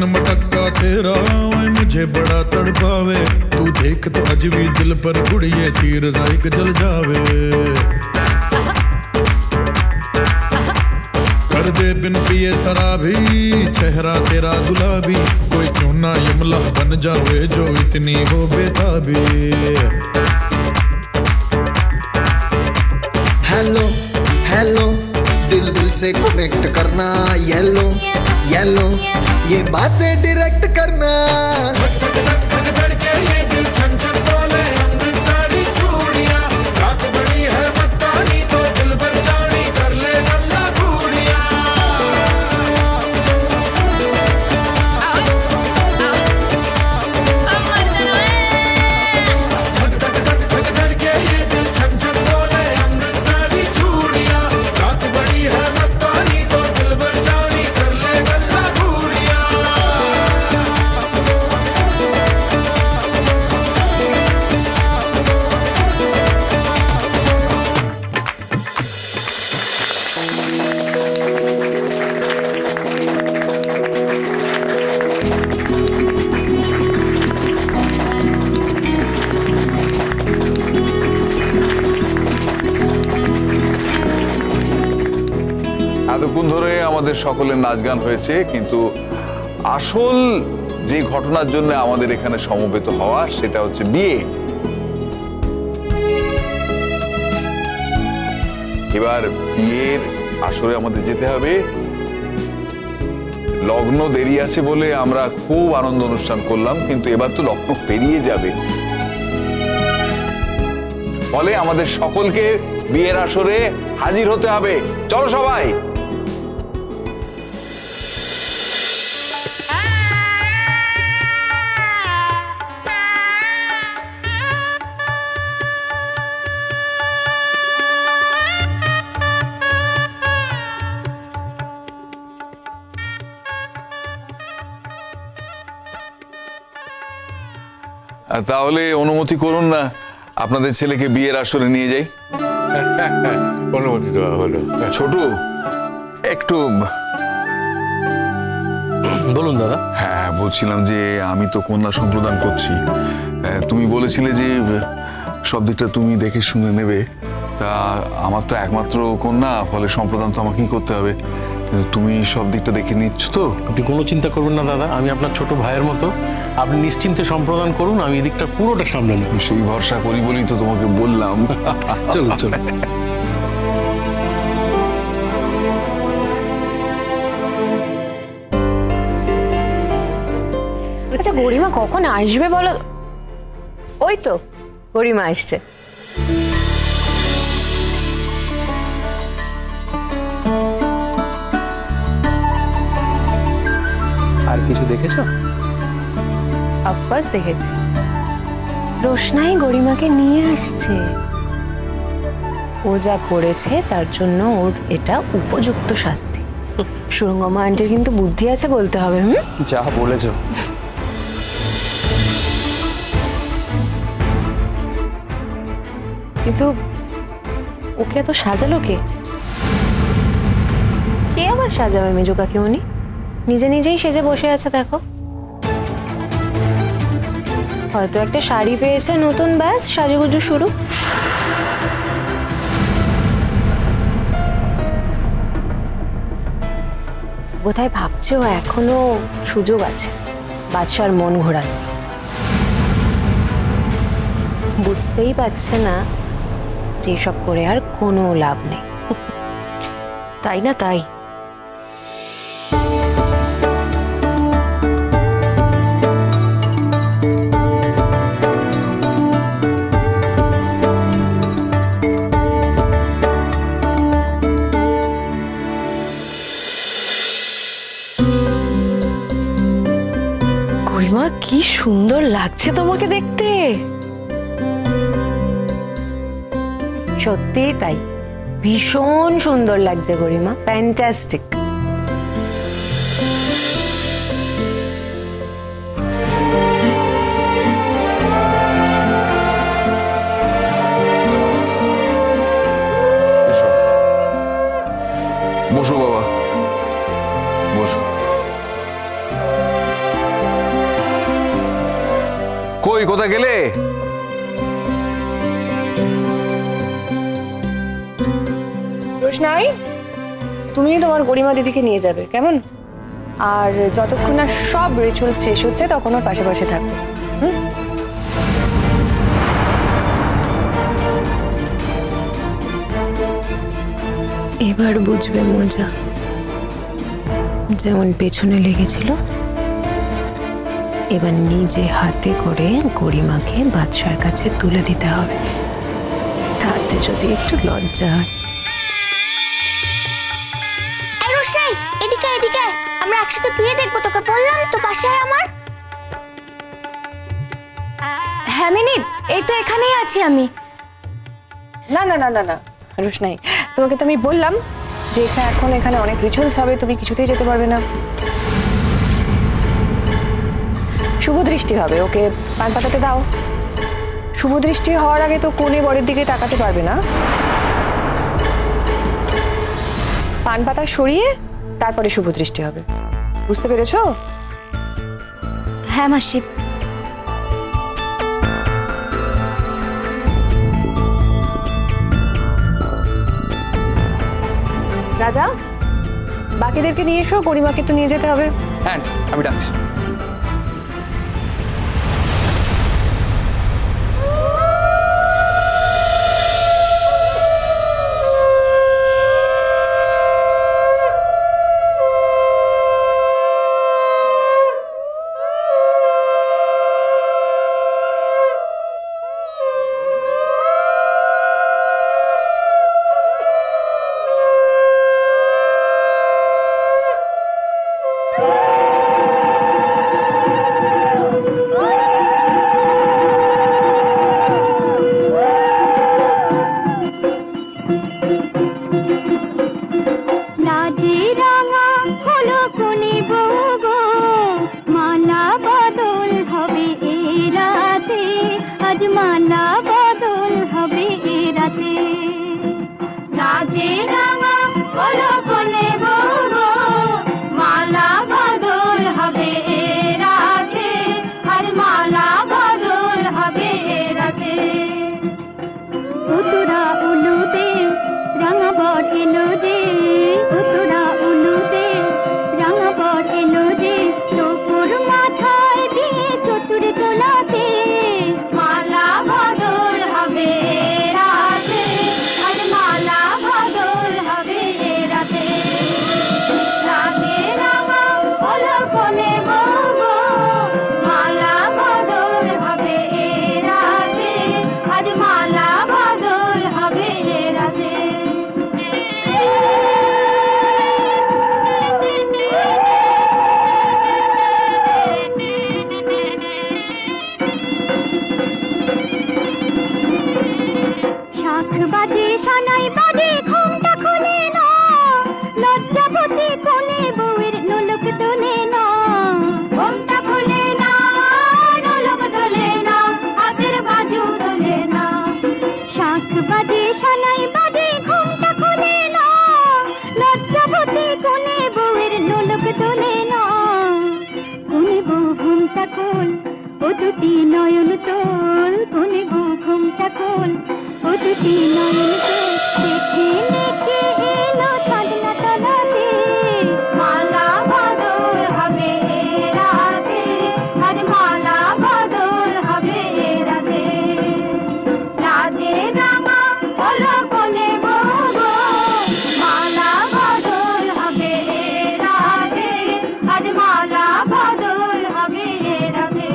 मन मटक्का तेरा ओए मुझे बड़ा तड़पावे तू देख तो अज भी दिल पर गुड़िए तीर जाइक जल जावे कर दे बिन पिए शराबी चेहरा तेरा गुलाबी कोई क्यों ना यमला बन जावे जो इतनी हो बेताबी हेलो हेलो दिल दिल से कनेक्ट करना येलो येलो ये बातें डायरेक्ट करना এতক্ষণ ধরে আমাদের সকলের নাচ গান হয়েছে কিন্তু আসল যে ঘটনার জন্য আমাদের এখানে সমবেত হওয়া সেটা হচ্ছে বিয়ে। এবার বিয়ের আসরে আমাদের যেতে হবে। লগ্ন দেরি আছে বলে আমরা খুব আনন্দ অনুষ্ঠান করলাম কিন্তু এবার তো লগ্ন পেরিয়ে যাবে, ফলে আমাদের সকলকে বিয়ের আসরে হাজির হতে হবে। চলো সবাই। তাহলে অনুমতি করুন না আপনাদের ছেলেকে বিয়ের আসরে নিয়ে যাই। অনুমতি দেওয়া হলো। ছোট একটু বলুন দাদা। হ্যাঁ বলছিলাম যে আমি তো কন্যা সম্প্রদান করছি, তুমি বলেছিলে যে সব দিকটা তুমি দেখে শুনে নেবে, তা আমার তো একমাত্র কন্যা, ফলে সম্প্রদান তো আমাকেই করতে হবে। তুমি সব দিকটা দেখে নিচ্ছ তো? আপনি কোনো চিন্তা করবেন না দাদা, আমি আপনার ছোট ভাইয়ের মতো, আপনি নিশ্চিন্তে সম্প্রদান করুন, আমি এদিকটা পুরোটা সামলে নেব। সেই ভরসা করি বলেই তো তোমাকে বললাম। চলুন চলুন। আচ্ছা গরিমা কখন আসবে বলো? ওই তো গরিমা আসছে। আর কিছু দেখেছো? অফকোর্স দেখেছি, রোশনাই গরিমাকে নিয়ে আসছে। ও যা করেছে তার জন্য ওর এটা উপযুক্ত শাস্তি। সুরঙ্গমা আন্টির কিন্তু বুদ্ধি আছে বলতে হবে। যা বলেছো। কিন্তু ওকে এত সাজালো কে? কে আবার সাজাবে মেজো কাকিমণি? নিজে নিজেই সেজে বসে আছে দেখো। হয়তো একটা শাড়ি পেয়েছে নতুন, ব্যাস সাজুগুজু শুরু। বোধহয় ভাবছে ও এখনো সুযোগ আছে বাদশার মন ঘোরানো। বুঝতেই পারছে না যে সব করে আর কোনো লাভ নেই, তাই না? তাই গরিমা কি সুন্দর লাগছে তোমাকে দেখতে। সত্যি তাই, ভীষণ সুন্দর লাগছে গরিমা, ফ্যান্টাস্টিক। বসো বাবা, বসো। কই কোথায় গেলে? রোশনাই, তুমি তোমার গরিমা দিদিকে নিয়ে যাবে, কেমন? আর যতক্ষণ না সব রিচুয়ালস শেষ হচ্ছে তখন ওর পাশে পাশে থাকবে। এবার বুঝবে মজা, যেমন পেছনে লেগেছিল এবার নিজে হাতে করে গরিমাকে বাদশার কাছে তুলে দিতে হবে, তাতে যদি একটু লজ্জা হয়। এই রোশনাই, এদিকে এদিকে, আমরা একসাথে বিয়ে দেখবো, তোকে বললাম তো বাসায় আমার। হ্যাঁ মিনি, এই তো এখানেই আছি আমি। না না না না না রোশনাই, তোমাকে তো আমি বললাম যে এখন এখানে অনেক রিচুয়ালস হবে, তুমি কিছুতেই যেতে পারবে না। শুভ দৃষ্টি হবে, ওকে পান পাতাতে দাও। শুভ দৃষ্টি হওয়ার আগে তো কোণে বরের দিকে তাকাতে পারবে না। পান পাতা সরিয়ে তারপরে শুভ দৃষ্টি হবে, বুঝতে পেরেছো? হ্যাঁ মাসি। রাজা, বাকিদেরকে নিয়ে এসো, গরিমাকে তো নিয়ে যেতে হবে। হ্যাঁ আমি ডাকছি। মালা বদল হবে এ রাতে, রাতে রাঙা হলো কোনে বউ, মালা বদল হবে এ রাতে, আর মালা বদল হবে এ রাতে। উতুরা উলুতে রাঙা বর এলো যে, উতুরা উলুতে রাঙা বর এলো যে, তোর মাথায় দিয়ে চতুর তোলাতে, মালা বদল হবে রাতে, আর মালা বদল হবে রাতে। রাতে রাঙা হলো কোনে বউ, মালা বদল হবে রাতে, আর মালা বদল হবে রাতে। শাখ বাজে সানাই বাজে ঘুমটা খুলে না, লজ্জাবতী কোনে বউয়ের নোলক তোলে না, ঘুমটা খুলে না, নোলক তোলে না, হাতের বাজু তোলে না। শাখ বাজে সানাই বাজে ঘুমটা খুলে না, লজ্জাবতী কোনে বউয়ের নোলক তোলে না। কোনে বউ ঘুমটা খোল, ও দুটি নয়ন তোল, কোনে বউ ঘুমটা খোল, ও দুটি নয়ন তোল, দেখে দেখে এলো চাঁদনা তলাতে, মালা বদল হবে রাতে, আর মালা বদল হবে রাতে। রাতে রাঙা হলো কোনে বউ, মালা বদল হবে রাতে, আর মালা বদল হবে রাতে।